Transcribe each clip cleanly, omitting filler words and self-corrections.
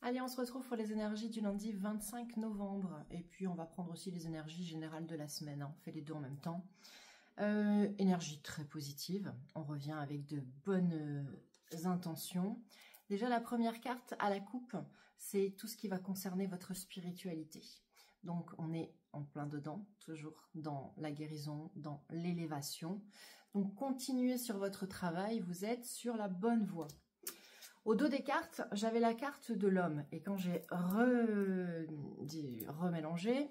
Allez, on se retrouve pour les énergies du lundi 25 novembre. Et puis, on va prendre aussi les énergies générales de la semaine. Hein. On fait les deux en même temps. Énergie très positive. On revient avec de bonnes intentions. Déjà, la première carte à la coupe, c'est tout ce qui va concerner votre spiritualité. Donc, on est en plein dedans, toujours dans la guérison, dans l'élévation. Donc, continuez sur votre travail. Vous êtes sur la bonne voie. Au dos des cartes, j'avais la carte de l'homme. Et quand j'ai remélangé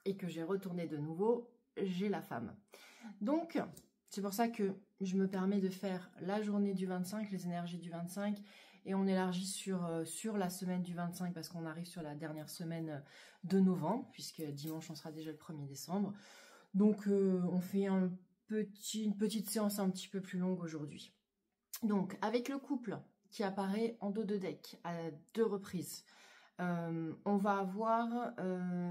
et que j'ai retourné de nouveau, j'ai la femme. Donc, c'est pour ça que je me permets de faire la journée du 25, les énergies du 25. Et on élargit sur la semaine du 25 parce qu'on arrive sur la dernière semaine de novembre. Puisque dimanche, on sera déjà le 1er décembre. Donc, on fait une petite séance un petit peu plus longue aujourd'hui. Donc, avec le couple qui apparaît en dos de deck à 2 reprises. On va avoir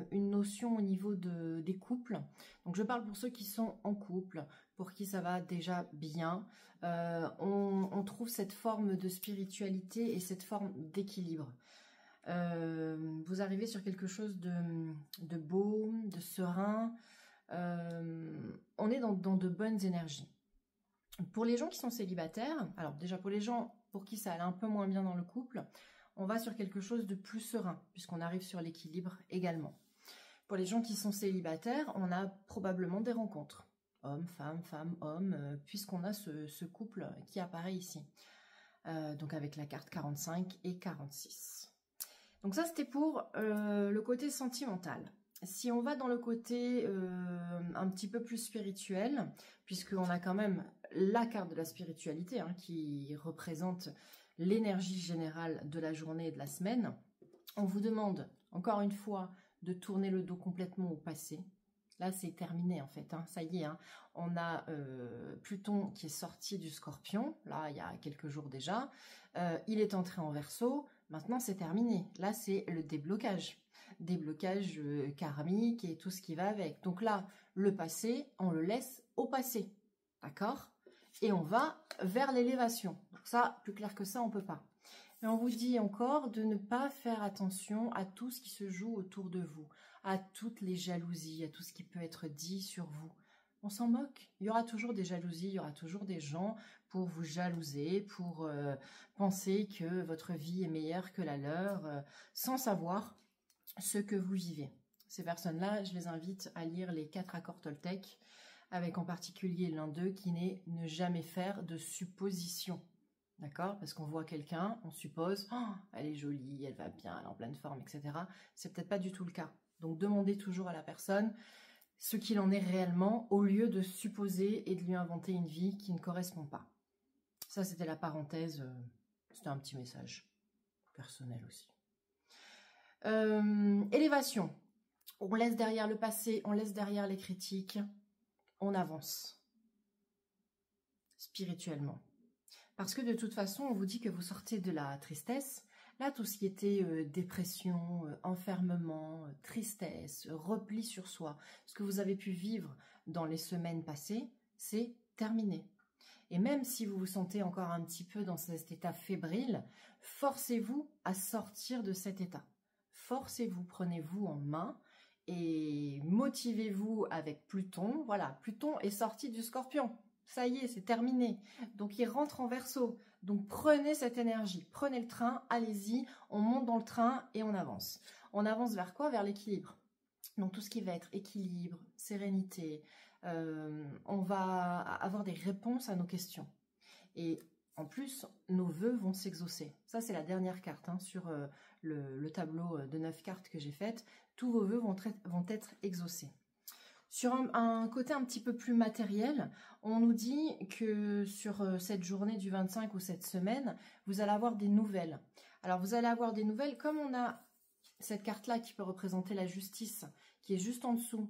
une notion au niveau des couples. Donc je parle pour ceux qui sont en couple, pour qui ça va déjà bien. On trouve cette forme de spiritualité et cette forme d'équilibre. Vous arrivez sur quelque chose de beau, de serein. On est dans de bonnes énergies. Pour les gens qui sont célibataires, alors déjà pour les gens pour qui ça allait un peu moins bien dans le couple, on va sur quelque chose de plus serein, puisqu'on arrive sur l'équilibre également. Pour les gens qui sont célibataires, on a probablement des rencontres. Homme, femme, homme, puisqu'on a ce couple qui apparaît ici. Donc avec la carte 45 et 46. Donc ça, c'était pour le côté sentimental. Si on va dans le côté un petit peu plus spirituel, puisqu'on a quand même la carte de la spiritualité hein, qui représente l'énergie générale de la journée et de la semaine, on vous demande encore une fois de tourner le dos complètement au passé. Là, c'est terminé en fait, hein, ça y est. Hein. On a Pluton qui est sorti du Scorpion, là, il y a quelques jours déjà. Il est entré en Verseau, maintenant c'est terminé. Là, c'est le déblocage. Déblocage karmique et tout ce qui va avec. Donc là, le passé, on le laisse au passé. D'accord ? Et on va vers l'élévation. Donc ça, plus clair que ça, on ne peut pas. Mais on vous dit encore de ne pas faire attention à tout ce qui se joue autour de vous, à toutes les jalousies, à tout ce qui peut être dit sur vous. On s'en moque. Il y aura toujours des jalousies, il y aura toujours des gens pour vous jalouser, pour penser que votre vie est meilleure que la leur, sans savoir ce que vous vivez. Ces personnes-là, je les invite à lire les 4 accords Toltec, avec en particulier l'un d'eux qui n'est ne jamais faire de suppositions. D'accord? Parce qu'on voit quelqu'un, on suppose, oh, elle est jolie, elle va bien, elle est en pleine forme, etc. C'est peut-être pas du tout le cas. Donc demandez toujours à la personne ce qu'il en est réellement au lieu de supposer et de lui inventer une vie qui ne correspond pas. Ça, c'était la parenthèse, c'était un petit message personnel aussi. Élévation. On laisse derrière le passé, on laisse derrière les critiques, on avance spirituellement. Parce que de toute façon, on vous dit que vous sortez de la tristesse. Là, tout ce qui était dépression, enfermement, tristesse, repli sur soi, ce que vous avez pu vivre dans les semaines passées, c'est terminé. Et même si vous vous sentez encore un petit peu dans cet état fébrile, forcez-vous à sortir de cet état. Forcez-vous, prenez-vous en main et motivez-vous avec Pluton. Voilà, Pluton est sorti du Scorpion. Ça y est, c'est terminé. Donc, il rentre en Verseau. Donc, prenez cette énergie. Prenez le train, allez-y. On monte dans le train et on avance. On avance vers quoi? Vers l'équilibre. Donc, tout ce qui va être équilibre, sérénité. On va avoir des réponses à nos questions. Et en plus, nos vœux vont s'exaucer. Ça, c'est la dernière carte hein, sur le tableau de 9 cartes que j'ai faites. Tous vos vœux vont être exaucés. Sur un côté un petit peu plus matériel, on nous dit que sur cette journée du 25 ou cette semaine, vous allez avoir des nouvelles. Alors, vous allez avoir des nouvelles, comme on a cette carte-là qui peut représenter la justice, qui est juste en dessous.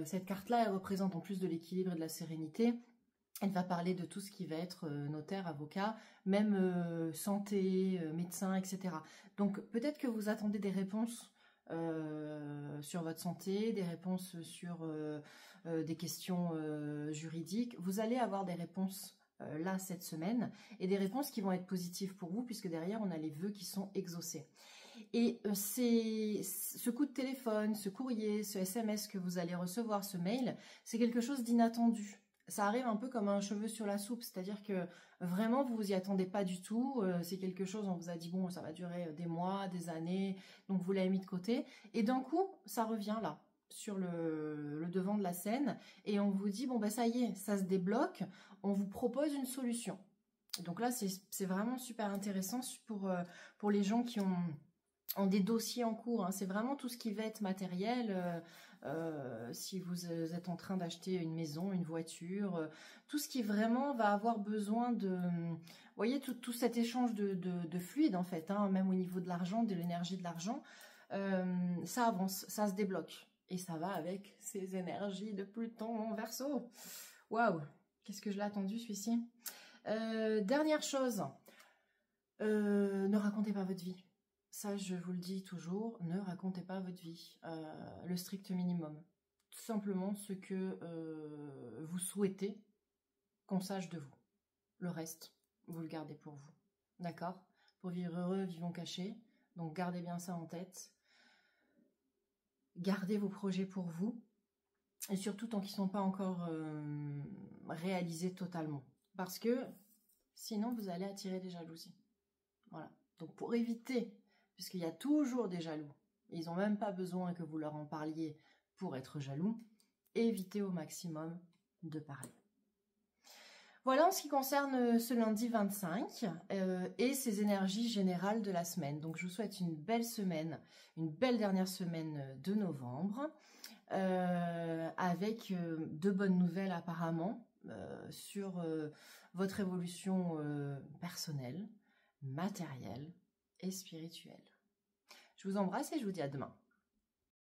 Cette carte-là, elle représente en plus de l'équilibre et de la sérénité. Elle va parler de tout ce qui va être notaire, avocat, même santé, médecin, etc. Donc, peut-être que vous attendez des réponses sur votre santé, des réponses sur des questions juridiques. Vous allez avoir des réponses là cette semaine, et des réponses qui vont être positives pour vous, puisque derrière on a les vœux qui sont exaucés. Et ce coup de téléphone, ce courrier, ce SMS que vous allez recevoir, ce mail, c'est quelque chose d'inattendu. Ça arrive un peu comme un cheveu sur la soupe, c'est-à-dire que vraiment vous vous y attendez pas du tout, c'est quelque chose, on vous a dit bon ça va durer des mois, des années, donc vous l'avez mis de côté, et d'un coup ça revient là, sur le devant de la scène, et on vous dit bon ben ça y est, ça se débloque, on vous propose une solution. Donc là c'est vraiment super intéressant pour les gens qui ont des dossiers en cours, hein. C'est vraiment tout ce qui va être matériel, si vous êtes en train d'acheter une maison, une voiture, tout ce qui vraiment va avoir besoin de, vous voyez, tout cet échange de fluide en fait, hein, même au niveau de l'argent, de l'énergie de l'argent, ça avance, ça se débloque. Et ça va avec ces énergies de Pluton en Verseau. Waouh, qu'est-ce que je l'ai attendu celui-ci. Dernière chose, ne racontez pas votre vie. Ça, je vous le dis toujours, ne racontez pas votre vie. Le strict minimum. Tout simplement ce que vous souhaitez qu'on sache de vous. Le reste, vous le gardez pour vous. D'accord? Pour vivre heureux, vivons cachés. Donc, gardez bien ça en tête. Gardez vos projets pour vous. Et surtout, tant qu'ils ne sont pas encore réalisés totalement. Parce que, sinon, vous allez attirer des jalousies. Voilà. Donc, pour éviter... puisqu'il y a toujours des jaloux. Ils n'ont même pas besoin que vous leur en parliez pour être jaloux. Évitez au maximum de parler. Voilà en ce qui concerne ce lundi 25 et ces énergies générales de la semaine. Donc je vous souhaite une belle semaine, une belle dernière semaine de novembre, avec de bonnes nouvelles apparemment sur votre évolution personnelle, matérielle et spirituelle. Je vous embrasse et je vous dis à demain.